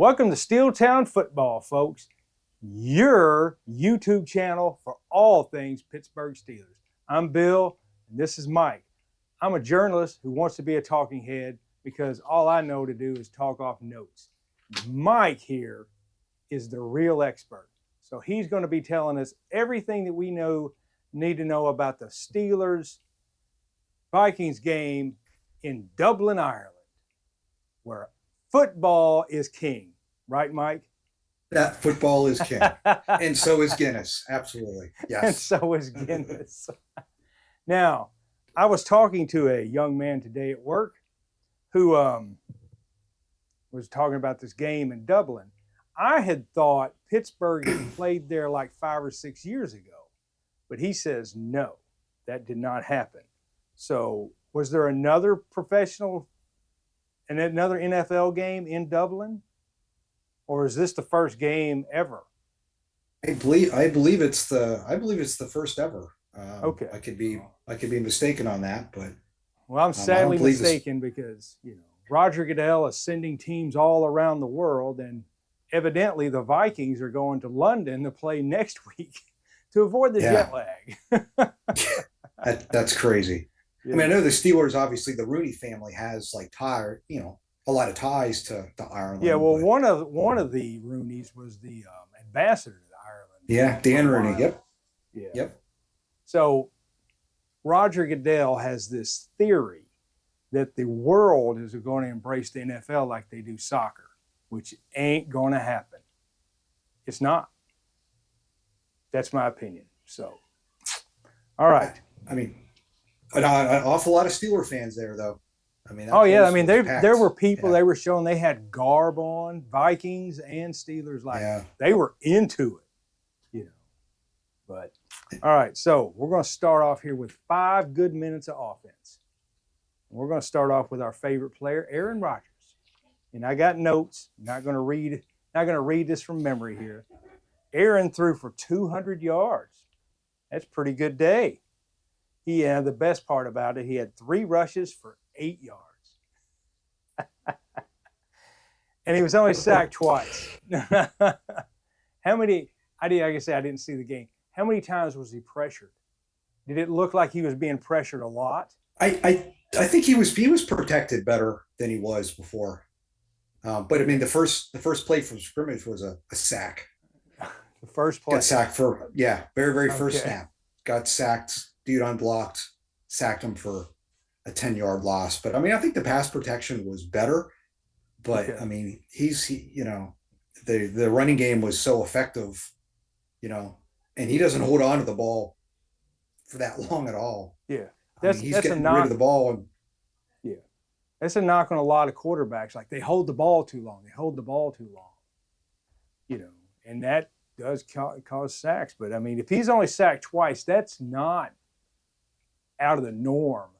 Welcome to Steeltown Football, folks, your YouTube channel for all things Pittsburgh Steelers. I'm Bill, and this is Mike. I'm a journalist who wants to be a talking head because all I know to do is talk off notes. Mike here is the real expert. So he's going to be telling us everything that we need to know about the Steelers Vikings game in Dublin, Ireland, where football is king. Right, Mike? That football is king. And so is Guinness. Absolutely. Yes. And so is Guinness. Now, I was talking to a young man today at work who was talking about this game in Dublin. I had thought Pittsburgh had played there like 5 or 6 years ago, but he says no, that did not happen. So was there another professional and another NFL game in Dublin? Or is this the first game ever? I believe it's the first ever. Okay. I could be mistaken on that, but well, I'm sadly mistaken because Roger Goodell is sending teams all around the world, and evidently the Vikings are going to London to play next week to avoid the jet lag. That's crazy. Yeah. I mean, I know the Steelers, obviously the Rooney family has a lot of ties to Ireland. Yeah, well, one of the Rooneys was the ambassador to Ireland. Yeah, Dan Rooney. Yep. Yeah. Yep. So Roger Goodell has this theory that the world is going to embrace the NFL like they do soccer, which ain't going to happen. It's not. That's my opinion. So, all right. I mean, an awful lot of Steeler fans there, though. I mean, there were people, they were showing they had garb on, Vikings and Steelers, they were into it, But, all right, so we're going to start off here with 5 good minutes of offense. We're going to start off with our favorite player, Aaron Rodgers. And I got notes. I'm not going to read this from memory here. Aaron threw for 200 yards. That's a pretty good day. The best part about it, he had 3 rushes for 8 yards. And he was only sacked twice. How many, like I said, I didn't see the game. How many times was he pressured? Did it look like he was being pressured a lot? I think he was protected better than he was before. But I mean, the first play from scrimmage was a sack. The first play. Got sacked for, very first snap. Got sacked, dude unblocked, sacked him for a 10-yard loss. But I mean, I think the pass protection was better. But I mean, the running game was so effective, and he doesn't hold on to the ball for that long at all. Yeah, he's getting rid of the ball. That's a knock on a lot of quarterbacks. Like, they hold the ball too long. And that does cause sacks. But I mean, if he's only sacked twice, that's not out of the norm.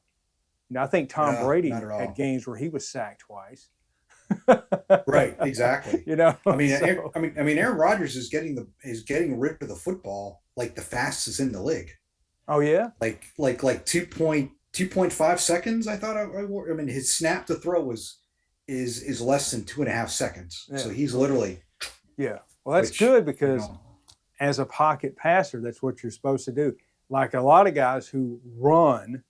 I think Tom Brady had games where he was sacked twice. Right, exactly. I mean, Aaron Rodgers is getting rid of the football like the fastest in the league. Oh yeah, like 2.5 seconds. I thought. I mean, his snap to throw is less than 2.5 seconds. Yeah. So he's literally. Yeah, well, that's good because as a pocket passer, that's what you're supposed to do. Like a lot of guys who run,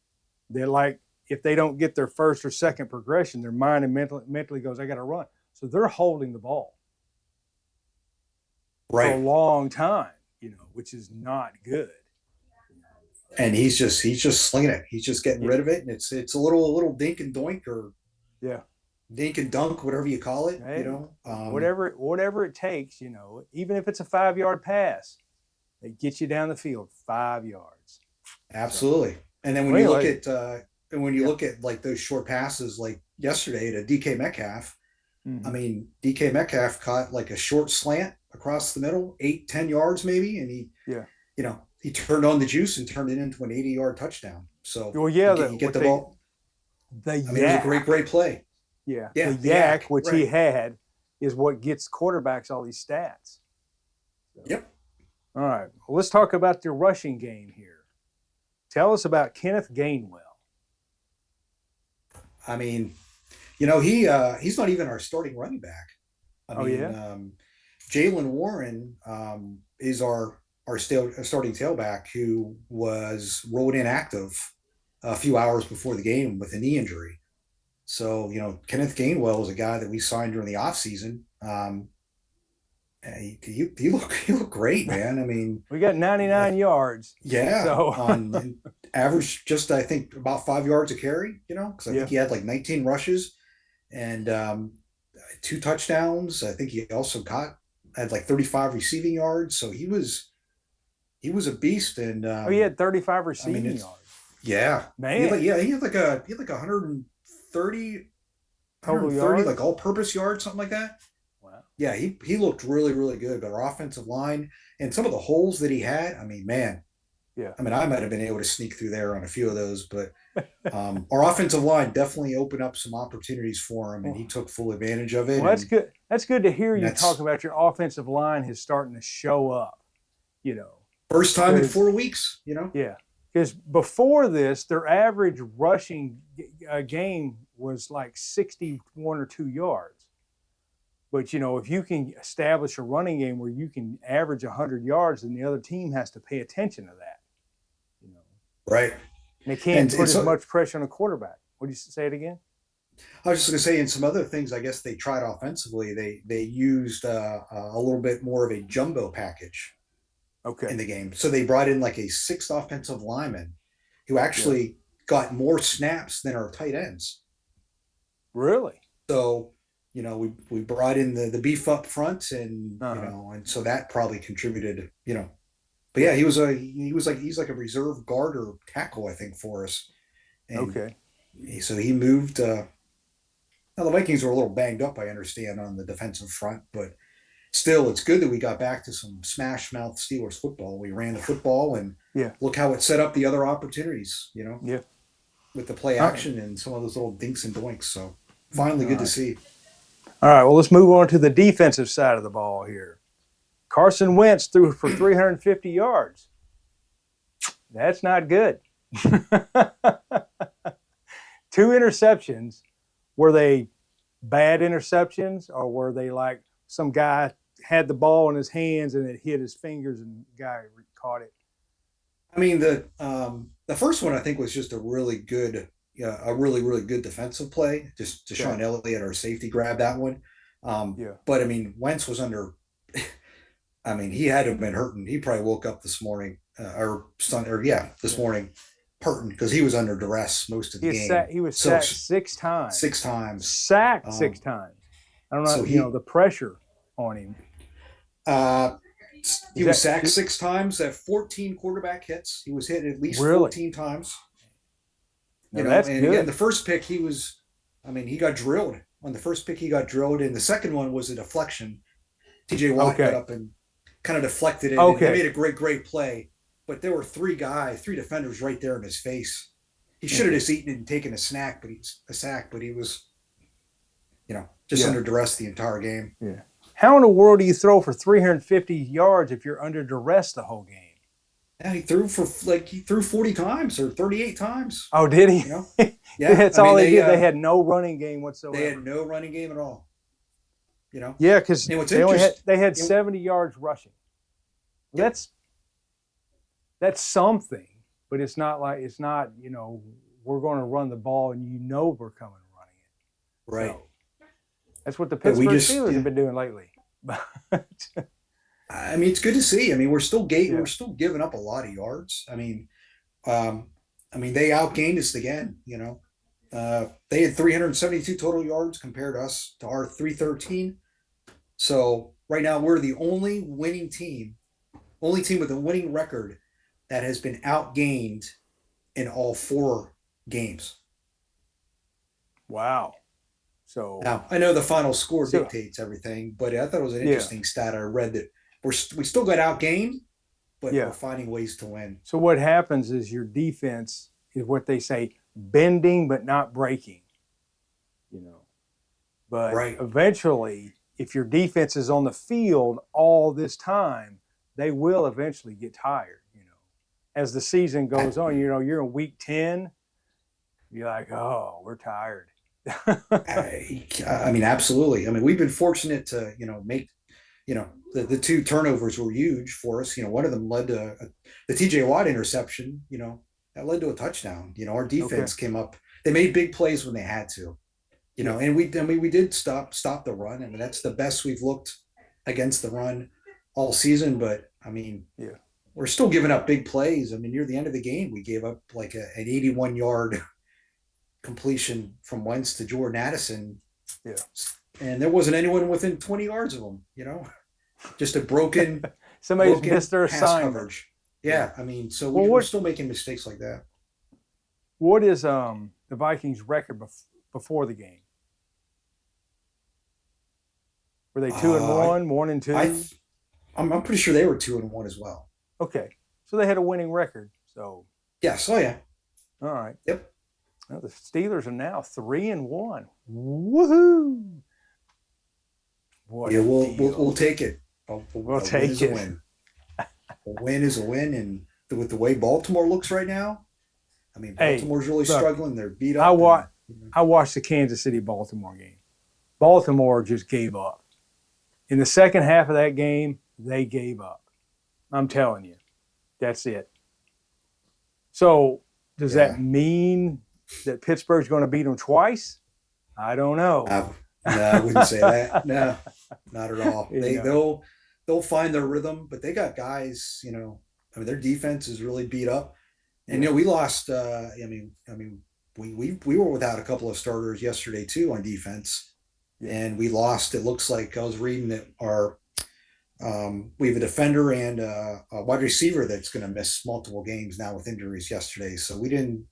they're like, if they don't get their first or second progression, their mind and mentally goes, I got to run. So they're holding the ball for a long time, which is not good. And he's just slinging it. He's just getting rid of it, and it's a little dink and doink, or dink and dunk, whatever you call it. Hey, whatever it takes. Even if it's a 5-yard pass, they get you down the field 5 yards. Absolutely. And then when you look at look at like those short passes, like yesterday to DK Metcalf, I mean, DK Metcalf caught like a short slant across the middle, 8-10 yards maybe, and he turned on the juice and turned it into an 80-yard touchdown. So you get the ball. It was a great play. Yeah, the yak which he had is what gets quarterbacks all these stats. So. Yep. All right, well, let's talk about the rushing game here. Tell us about Kenneth Gainwell. I mean, he's not even our starting running back. I Oh mean, yeah. Jalen Warren is our starting tailback who was rolled inactive a few hours before the game with a knee injury. So, Kenneth Gainwell is a guy that we signed during the offseason. He look great, man. I mean, We got 99 yards. yeah, So on average, just I think about 5 yards a carry. Because I yeah. think he had like 19 rushes and 2 touchdowns. I think he also had like 35 receiving yards. So he was a beast, and Oh, he had 35 I mean receiving it's yards. yeah. Man, He had like 130 total 130 like yards. all-purpose yards, something like that. Wow. Yeah, he looked really, really good. But our offensive line and some of the holes that he had, I mean, man, Yeah. I mean, I might have been able to sneak through there on a few of those, but our offensive line definitely opened up some opportunities for him, and he Well, took full advantage of it. well, that's good. That's good to hear And you talk that's about your offensive line is starting to show up. You know, first time in because 4 weeks. yeah, because before this, their average rushing game was like 61 or 2 yards. But if you can establish a running game where you can average 100 yards, then the other team has to pay attention to that. You know, Right. and they can't And put as so much pressure on a quarterback. What do you say it again? I was just going to say, in some other things, I guess they tried offensively. They used a little bit more of a jumbo package in Okay. the game. So they brought in like a sixth offensive lineman who Yeah. actually got more snaps than our tight ends. Really? So we brought in the beef up front, and Uh-huh. and so that probably contributed. But yeah, Yeah. he's like a reserve guard or tackle, I think, for us, and Okay. so he moved. Now the Vikings were a little banged up, I understand, on the defensive front, but still, it's good that we got back to some smash mouth Steelers football. We ran the football, and Yeah. look how it set up the other opportunities. Yeah. With the play All right. action and some of those little dinks and doinks. So finally, All good to right. see. All right. Well, let's move on to the defensive side of the ball here. Carson Wentz threw for 350 yards. That's not good. 2 interceptions. Were they bad interceptions, or were they like some guy had the ball in his hands and it hit his fingers and the guy caught it? I mean, the first one I think was just a really good, a really really good defensive play. Just Okay. Deshaun Elliott, our safety, grabbed that one. Yeah. But I mean, Wentz was under. I mean, he had to have been hurting. He probably woke up this morning, this Yeah. morning, hurting because he was under duress most of the He was game. sacked, he was So sacked 6 times. 6 times. Sacked six Um, times. I don't so know, the pressure on him. uh, he Is was that sacked 6 times. At 14 quarterback hits. He was hit at least really? 14 times. No, that's And again, good. the first pick he got drilled. On the first pick, he got drilled, and the second one was a deflection. TJ Watt got Okay. up and kind of deflected it, and he Okay. made a great, great play. But there were three defenders right there in his face. He should have Okay. just eaten it and taken a sack, but he was, just Yeah. under duress the entire game. Yeah. How in the world do you throw for 350 yards if you're under duress the whole game? Yeah, he threw 40 times or 38 times. Oh, did he? Yeah, That's all they did. They had no running game whatsoever. They had no running game at all. Yeah, because and what's they had 70 yards rushing. Yep. That's something, but it's not we're going to run the ball and we're coming running it. Right. So, that's what the Pittsburgh Steelers have been doing lately. I mean, it's good to see. I mean, we're still Yeah. we're still giving up a lot of yards. I mean, they outgained us again. They had 372 total yards compared to our 313. So right now we're the only team with a winning record that has been outgained in all 4 games. Wow. So now I know the final score dictates everything, but I thought it was an interesting stat I read that we still got outgained, but we're finding ways to win. So what happens is your defense is what they say, bending but not breaking. But eventually, if your defense is on the field all this time, they will eventually get tired. As the season goes on, you're in week 10, you're like, oh, we're tired. I mean, absolutely. I mean, we've been fortunate to, make, the two turnovers were huge for us. One of them led to the TJ Watt interception, that led to a touchdown. Our Okay. defense came up. They made big plays when they had to, Yeah. and we did stop the run. I mean, that's the best we've looked against the run all season. But I mean, Yeah. we're still giving up big plays. I mean, near the end of the game, we gave up like an 81-yard completion from Wentz to Jordan Addison. Yeah. And there wasn't anyone within 20 yards of them, just a broken Missed their pass assignment. coverage. Yeah. I mean, so Well, we're still making mistakes like that. What is the Vikings record before the game? Were they 2-1, 1-2? I'm pretty sure they were 2-1 as well. Okay. So they had a winning record. So yes. Oh yeah. All right. Yep. Well, the Steelers are now 3-1. Woohoo! Yeah, we'll take it. We'll take it. A win is a win, and with the way Baltimore looks right now, I mean, Baltimore's really struggling. They're beat up. I watched the Kansas City Baltimore game. Baltimore just gave up. In the second half of that game, they gave up. I'm telling you, that's it. So does that mean that Pittsburgh's going to beat them twice? I don't know. No, I wouldn't say that. No, not at all. They'll find their rhythm, but they got guys. I mean, their defense is really beat up, and we lost. We were without a couple of starters yesterday too on defense, and we lost. It looks like I was reading that we have a defender and a wide receiver that's going to miss multiple games now with injuries yesterday. So we didn't.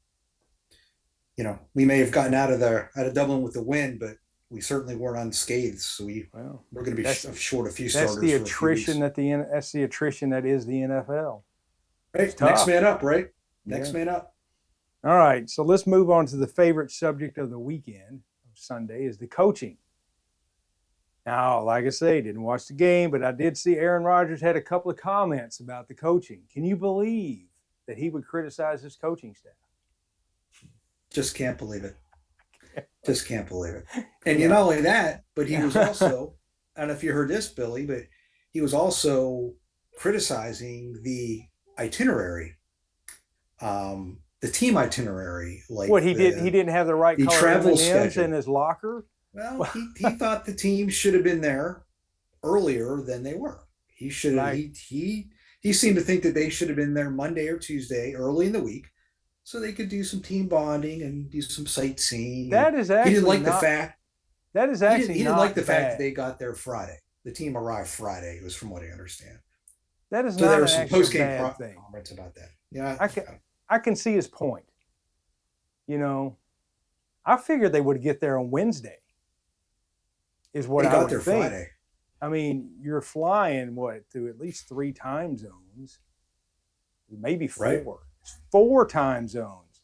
We may have gotten out of Dublin with the win, but we certainly weren't unscathed. So we're going to be short a few starters. That's the attrition that's the attrition that is the NFL. Right. Next man up, right? Next man up. All right. So let's move on to the favorite subject of the weekend, Sunday, is the coaching. Now, like I say, didn't watch the game, but I did see Aaron Rodgers had a couple of comments about the coaching. Can you believe that he would criticize his coaching staff? Just can't believe it. Just can't believe it. And not only that, but he was also, I don't know if you heard this, Billy, but he was also criticizing the itinerary, the team itinerary. Like he didn't have the right color travel M&Ms in his locker. Well, he thought the team should have been there earlier than they were. He should have. He seemed to think that they should have been there Monday or Tuesday, early in the week, so they could do some team bonding and do some sightseeing. That is actually he didn't like the fact. That is actually he didn't like the fact that they got there Friday. The team arrived Friday. It was from what I understand. That is so not there an was some actual post-game bad thing. Comments about that. Yeah, I can see his point. I figured they would get there on Wednesday. Is what I would think. Friday. I mean, you're flying through at least 3 time zones, maybe 4. Right. 4 time zones.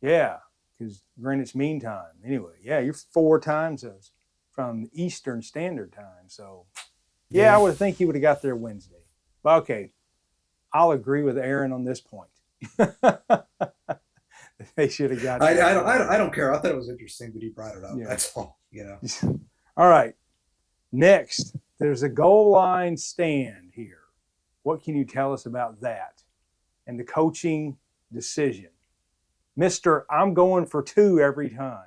Yeah, because Greenwich Mean Time. Anyway, you're 4 time zones from Eastern Standard Time. So, I would think he would have got there Wednesday. But okay, I'll agree with Aaron on this point. They should have got. I don't care. I thought it was interesting that he brought it up. Yeah. That's all. All right. Next, there's a goal line stand here. What can you tell us about that and the coaching decision? Mr. I'm going for 2 every time.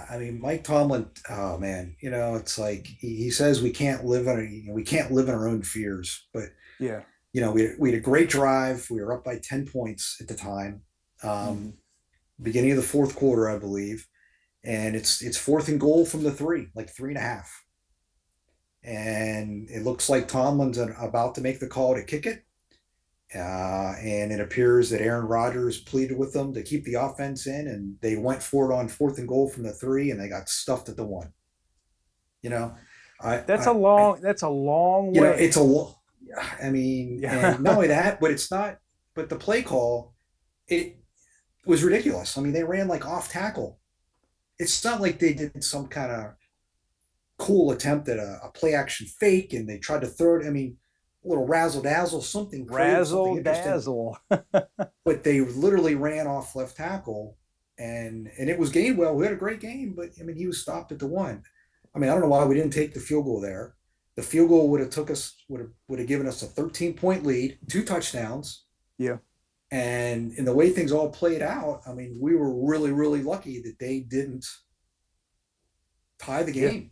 I mean, Mike Tomlin, oh man, it's like he says we can't live in our own fears, but we had a great drive. We were up by 10 points at the time. Beginning of the 4th quarter, I believe. And it's 4th and goal from the 3, like 3.5. And it looks like Tomlin's about to make the call to kick it. And it appears that Aaron Rodgers pleaded with them to keep the offense in, and they went for it on 4th and goal from the 3, and they got stuffed at the 1. That's a long way. It's a long. I mean, and not only that, but it's not. But the play call, it was ridiculous. I mean, they ran like off tackle. It's not like they did some kind of cool attempt at a play action fake and they tried to throw it. I mean, a little razzle dazzle, something razzle dazzle. But they literally ran off left tackle and it was Gainwell who had a great game, but I mean he was stopped at the one. I mean I don't know why we didn't take the field goal there. The field goal would have given us a 13-point lead, 2 touchdowns. Yeah. And in the way things all played out, I mean, we were really, really lucky that they didn't tie the game.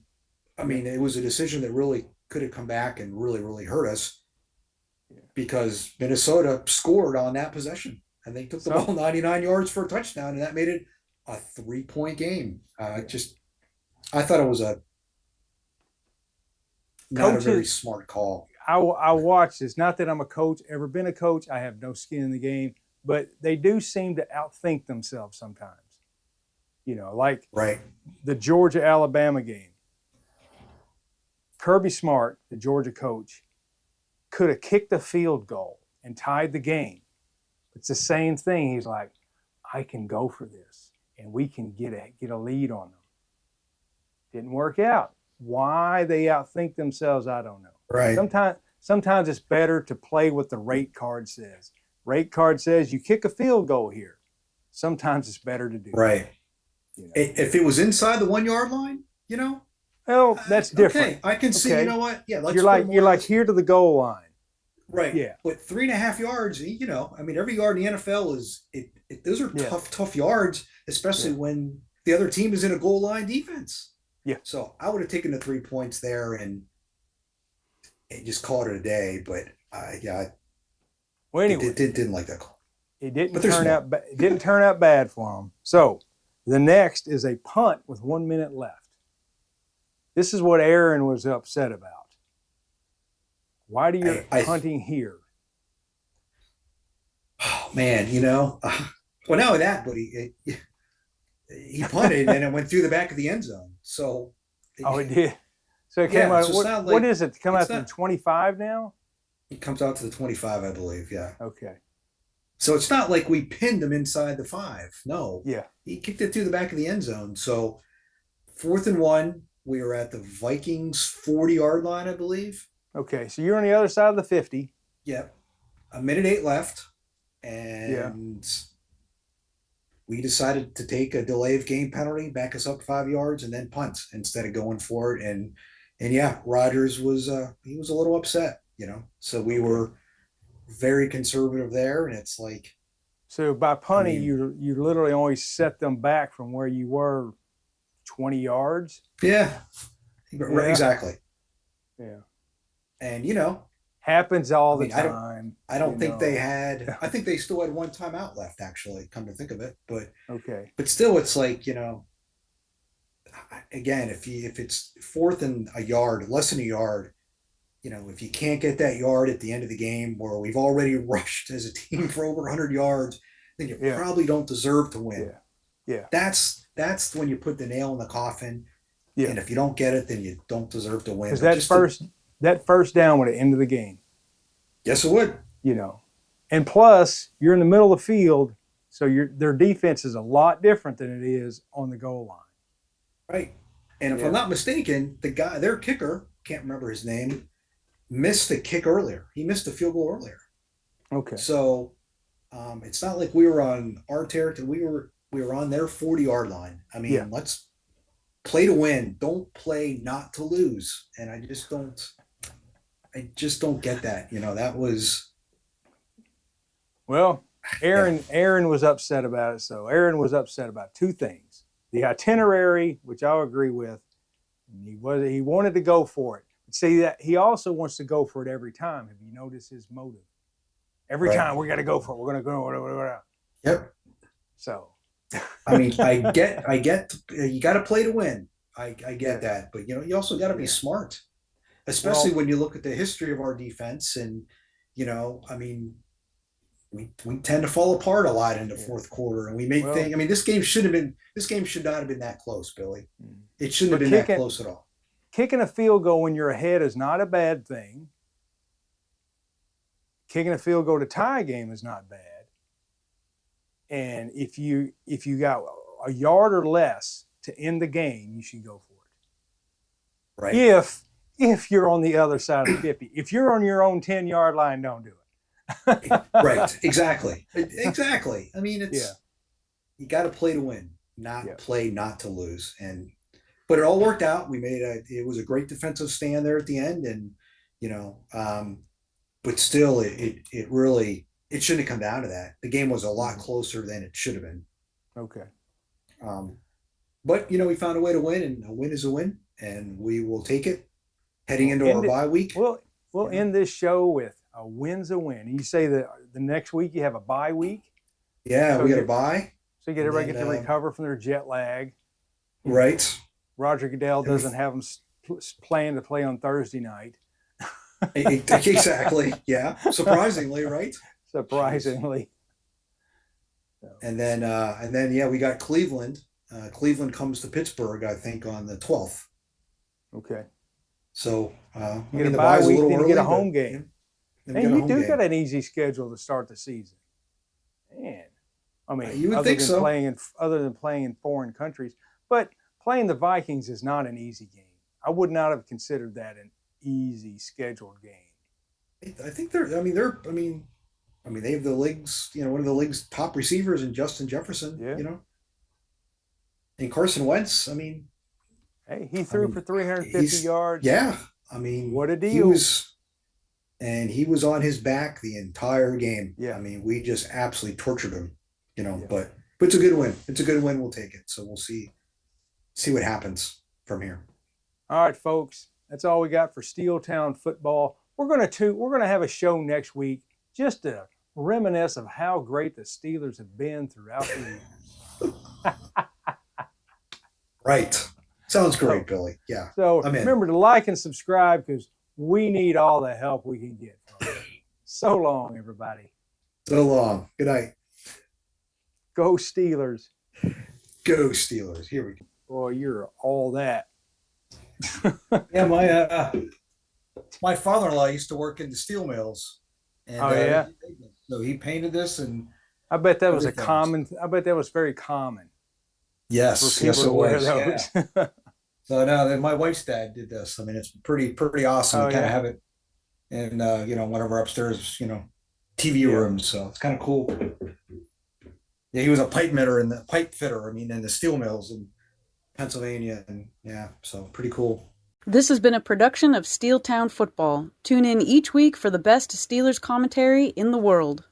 I mean, it was a decision that really could have come back and really, really hurt us because Minnesota scored on that possession and they took the ball 99 yards for a touchdown, and that made it a 3-point game. I thought it was not a very smart call. I watch this. Not that I'm a coach, ever been a coach. I have no skin in the game, but they do seem to outthink themselves sometimes. You know, like the Georgia-Alabama game. Kirby Smart, the Georgia coach, could have kicked a field goal and tied the game. It's the same thing. He's like, I can go for this, and we can get a lead on them. Didn't work out. Why they outthink themselves, I don't know. Right. Sometimes it's better to play what the rate card says. Rate card says you kick a field goal here. Sometimes it's better to do right. That, you know? If it was inside the 1 yard line, you know. Well, that's different. Okay, I can see. You know what? Yeah, you're like here to the goal line. Right. Yeah. But 3.5 yards, you know, I mean, every yard in the NFL is those are tough yards, especially when the other team is in a goal line defense. Yeah. So I would have taken the 3 points there and just called it a day. But well, anyway, it didn't like that call. It didn't turn out bad for them. So the next is a punt with 1 minute left. This is what Aaron was upset about. Why do you punting here? Oh man, you know. Well, not with that, but he punted and it went through the back of the end zone. So. It did. So it came out. What is it? Come out to the 25 now? It comes out to the 25, I believe. Yeah. Okay. So it's not like we pinned him inside the 5. No. Yeah. He kicked it through the back of the end zone. So 4th and 1, we were at the Vikings 40-yard line, I believe. Okay. So you're on the other side of the 50. Yep. 1:08 left. And we decided to take a delay of game penalty, back us up 5 yards, and then punt instead of going for it. And Rodgers was he was a little upset, you know. So we were very conservative there, and it's like. So by punting, you literally only set them back from where you were 20 yards. Yeah. Exactly. Yeah. And you know. Happens all the time. I don't think they had. I think they still had 1 timeout left, actually. Come to think of it, but still, it's like, you know. Again, if it's 4th and a yard, less than a yard, you know, if you can't get that yard at the end of the game, where we've already rushed as a team for over 100 yards, then you probably don't deserve to win. Yeah. That's when you put the nail in the coffin. Yeah. And if you don't get it, then you don't deserve to win. Because that first down would have ended the game. Yes, it would. You know, and plus you're in the middle of the field, so their defense is a lot different than it is on the goal line. Right. And if I'm not mistaken, their kicker, can't remember his name, missed the kick earlier. He missed the field goal earlier. Okay. So it's not like we were on our territory. We were on their 40-yard line. I mean, let's play to win. Don't play not to lose. And I just don't get that. You know, that was. Well, Aaron was upset about it. So Aaron was upset about 2 things: the itinerary, which I'll agree with, and he wanted to go for it. But see, that he also wants to go for it every time. Have you noticed his motive? Every time we got to go for it. We're going to go. Yep. So. I mean, I get. You got to play to win. I get that, but you know, you also got to be smart. Especially when you look at the history of our defense, and you know, I mean, we tend to fall apart a lot in the 4th quarter, and we make things. I mean, this game should not have been that close, Billy. It shouldn't have been that close at all. Kicking a field goal when you're ahead is not a bad thing. Kicking a field goal to tie a game is not bad. And if you got a yard or less to end the game, you should go for it. Right. If you're on the other side of the 50. If you're on your own 10-yard line, don't do it. Right. Exactly. I mean, it's you got to play to win, not Yeah. play not to lose. But it all worked out. It was a great defensive stand there at the end, and but still, it really it shouldn't have come down to that. The game was a lot closer than it should have been. Okay. But we found a way to win, and a win is a win, and we will take it heading We'll into our end it- bye week. We'll end this show with a win's a win. You say that the next week you have a bye week, Yeah, So we got to you- bye. so everybody get to then, recover from their jet lag. Right. Roger Goodell doesn't have them plan to play on Thursday night. Exactly. Yeah. Surprisingly, right? Surprisingly. And then yeah, we got Cleveland. Cleveland comes to Pittsburgh, I think, on the 12th. Okay. So You get a bye week, then you get a home but, game. then And we got a you home do game. got an easy schedule to start the season. Man, I mean, You would other think than so. other than playing in foreign countries, but playing the Vikings is not an easy game. I would not have considered that an easy scheduled game. I think they have the league's, one of the league's top receivers in Justin Jefferson. Yeah. And Carson Wentz. I mean, Hey, he threw for 350 yards. Yeah. I mean, What a deal. He was on his back the entire game. Yeah. I mean, we just absolutely tortured him, Yeah. but it's a good win. It's a good win. We'll take it. So we'll see what happens from here. All right, folks. That's all we got for Steeltown football. We're gonna have a show next week just to reminisce of how great the Steelers have been throughout the years. Right. Sounds great, Billy. Yeah. So I'm in. remember to like and subscribe because we need all the help we can get. So long, everybody. So long. Good night. Go Steelers. Go Steelers. Here we go. Boy, you're all that. Yeah, my father-in-law used to work in the steel mills. And, Oh, yeah? So he painted this, and I bet that was Everything. I bet that was very common for yes, people yes, to it wear was. Yeah. those. So now that my wife's dad did this, I mean, it's pretty awesome Oh, to kind yeah? of have it in, one of our upstairs, TV Yeah. rooms. So it's kind of cool. Yeah, he was a pipe fitter. I mean, in the steel mills in Pennsylvania, and yeah, so pretty cool. This has been a production of Steeltown Football. Tune in each week for the best Steelers commentary in the world.